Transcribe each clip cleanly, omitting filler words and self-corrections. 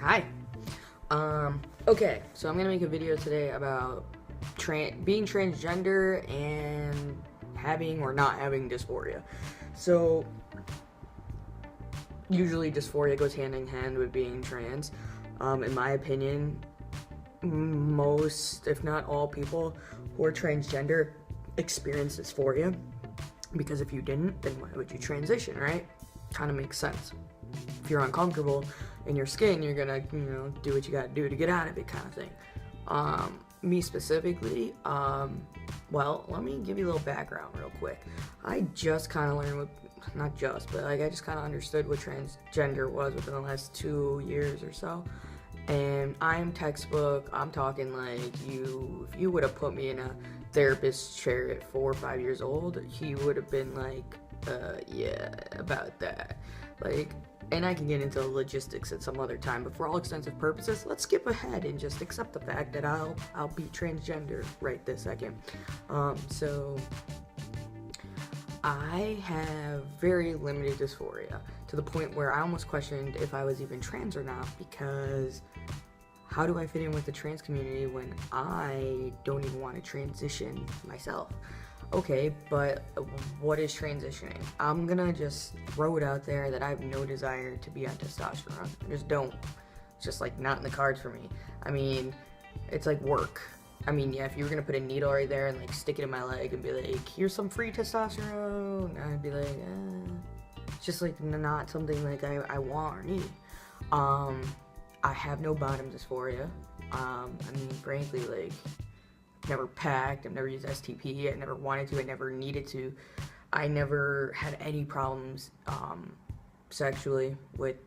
Hi. Okay, so I'm gonna make a video today about being transgender and having or not having dysphoria. So, usually dysphoria goes hand in hand with being trans. In my opinion, most, if not all people who are transgender experience dysphoria, because if you didn't, then why would you transition, right? Kind of makes sense. If you're uncomfortable in your skin, you're gonna, do what you gotta do to get out of it, kind of thing. Me specifically, well, let me give you a little background real quick. I just kind of learned not just, but I just kind of understood what transgender was within the last 2 years or so. And I'm textbook, I'm talking like if you would have put me in a therapist's chair at 4 or 5 years old, he would have been like, yeah, about that. And I can get into the logistics at some other time, but for all extensive purposes, let's skip ahead and just accept the fact that I'll be transgender right this second. So I have very limited dysphoria, to the point where I almost questioned if I was even trans or not, because how do I fit in with the trans community when I don't even want to transition myself? Okay, but what is transitioning? I'm gonna just throw it out there that I have no desire to be on testosterone. I just don't. It's just like not in the cards for me. I mean, it's like work. I mean, yeah, if you were gonna put a needle right there and like stick it in my leg and be like, here's some free testosterone, I'd be like, it's just like not something like I want or need. I have no bottom dysphoria. I mean, frankly, like, never packed, I've never used STP, I never wanted to, I never needed to. I never had any problems sexually with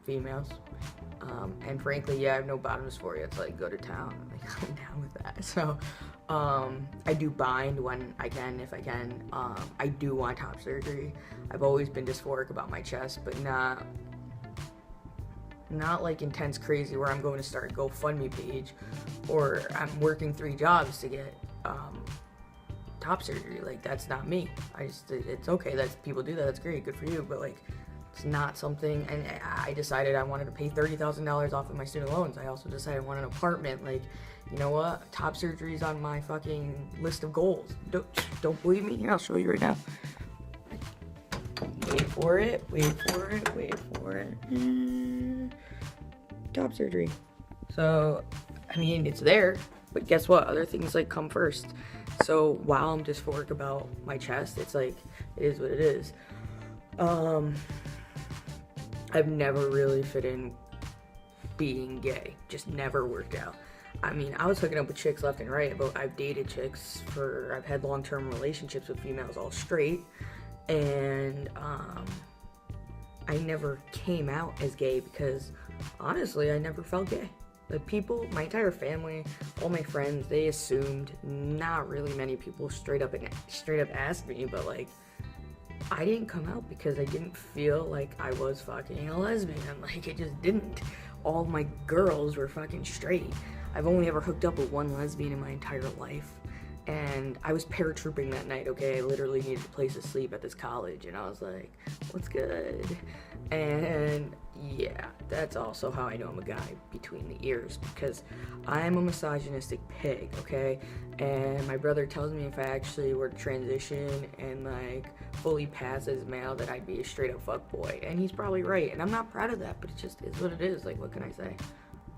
females. And frankly, yeah, I have no bottom dysphoria. It's like, go to town. I'm down with that. So, I do bind when I can, if I can. I do want top surgery. I've always been dysphoric about my chest, but not like intense crazy where I'm going to start a GoFundMe page or I'm working 3 jobs to get top surgery. Like, that's not me. It's okay that people do that, that's great, good for you, but like, it's not something. And I decided I wanted to pay $30,000 off of my student loans. I also decided I want an apartment. Like, you know what, top surgery is on my fucking list of goals. Don't believe me? Here, I'll show you right now. Wait for it. Top surgery. So, I mean, it's there, but guess what? Other things like come first. So while I'm dysphoric about my chest, it's like, it is what it is. I've never really fit in being gay. Just never worked out. I mean, I was hooking up with chicks left and right, but I've dated chicks I've had long-term relationships with females all straight. And I never came out as gay because honestly I never felt gay. Like, people, my entire family, all my friends, they assumed. Not really many people straight up asked me, but like, I didn't come out because I didn't feel like I was fucking a lesbian. Like, it just didn't. All my girls were fucking straight. I've only ever hooked up with one lesbian in my entire life. And I was paratrooping that night, okay? I literally needed a place to sleep at this college, and I was like, what's good? And yeah, that's also how I know I'm a guy between the ears, because I am a misogynistic pig, okay? And my brother tells me if I actually were to transition and like fully pass as male, that I'd be a straight up fuckboy. And he's probably right, and I'm not proud of that, but it just is what it is. Like, what can I say?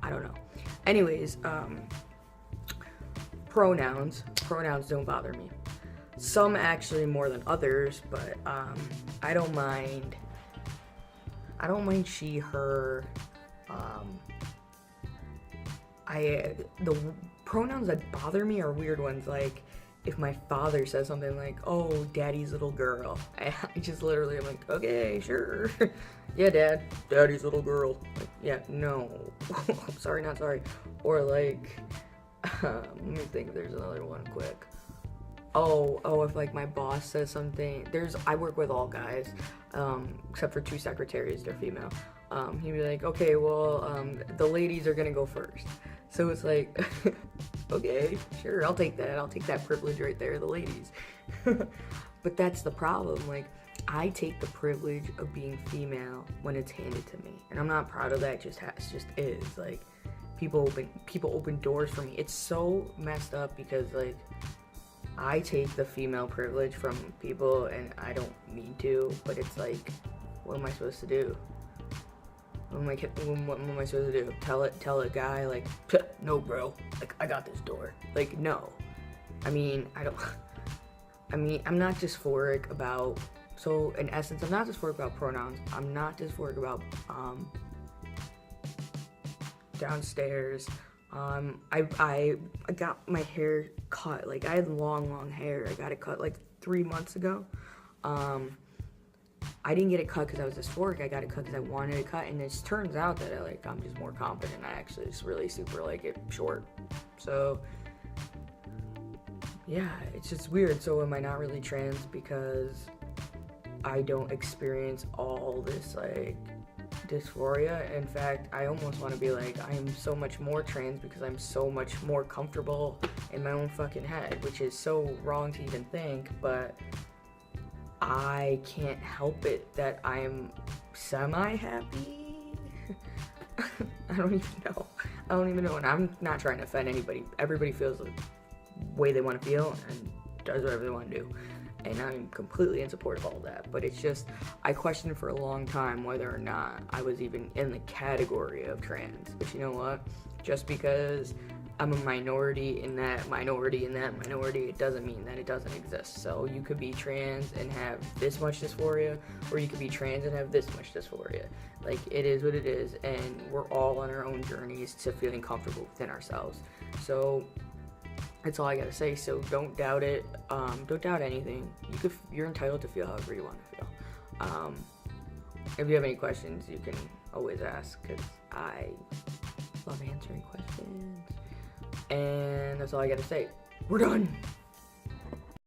I don't know. Anyways, pronouns don't bother me. Some actually more than others, but I don't mind she, her. The pronouns that bother me are weird ones, like if my father says something like, oh, daddy's little girl, I just literally am like, okay, sure. Yeah, daddy's little girl. Like, yeah, no. I'm sorry, not sorry. Or like, let me think if there's another one quick. Oh, if like my boss says something, I work with all guys, except for 2 secretaries, they're female. He'd be like, okay, well, the ladies are gonna go first. So it's like, okay, sure, I'll take that privilege right there, the ladies. But that's the problem, like, I take the privilege of being female when it's handed to me, and I'm not proud of that. It just is. Like, people open doors for me. It's so messed up because, like, I take the female privilege from people, and I don't mean to, but it's like, what am I supposed to do? What am I supposed to do? Tell a guy, like, no, bro, like, I got this door. Like, no. I mean, I'm not dysphoric about, so in essence, I'm not dysphoric about pronouns. I'm not dysphoric about, downstairs. I got my hair cut. Like, I had long hair. I got it cut like 3 months ago. I didn't get it cut because I was dysphoric. I got it cut because I wanted it cut, and it just turns out that I'm just more confident. I actually just really super like it short. So yeah, it's just weird. So am I not really trans because I don't experience all this like dysphoria? In fact, I almost want to be like, I am so much more trans because I'm so much more comfortable in my own fucking head, which is so wrong to even think, but I can't help it that I'm semi-happy. I don't even know, and I'm not trying to offend anybody. Everybody feels the way they want to feel and does whatever they want to do, and I'm completely in support of all of that. But it's just, I questioned for a long time whether or not I was even in the category of trans. But you know what? Just because I'm a minority in that minority, it doesn't mean that it doesn't exist. So you could be trans and have this much dysphoria, or you could be trans and have this much dysphoria. Like, it is what it is, and we're all on our own journeys to feeling comfortable within ourselves. So that's all I gotta say. So don't doubt it. Don't doubt anything. You're entitled to feel however you want to feel. If you have any questions, you can always ask, because I love answering questions. And that's all I gotta say. We're done.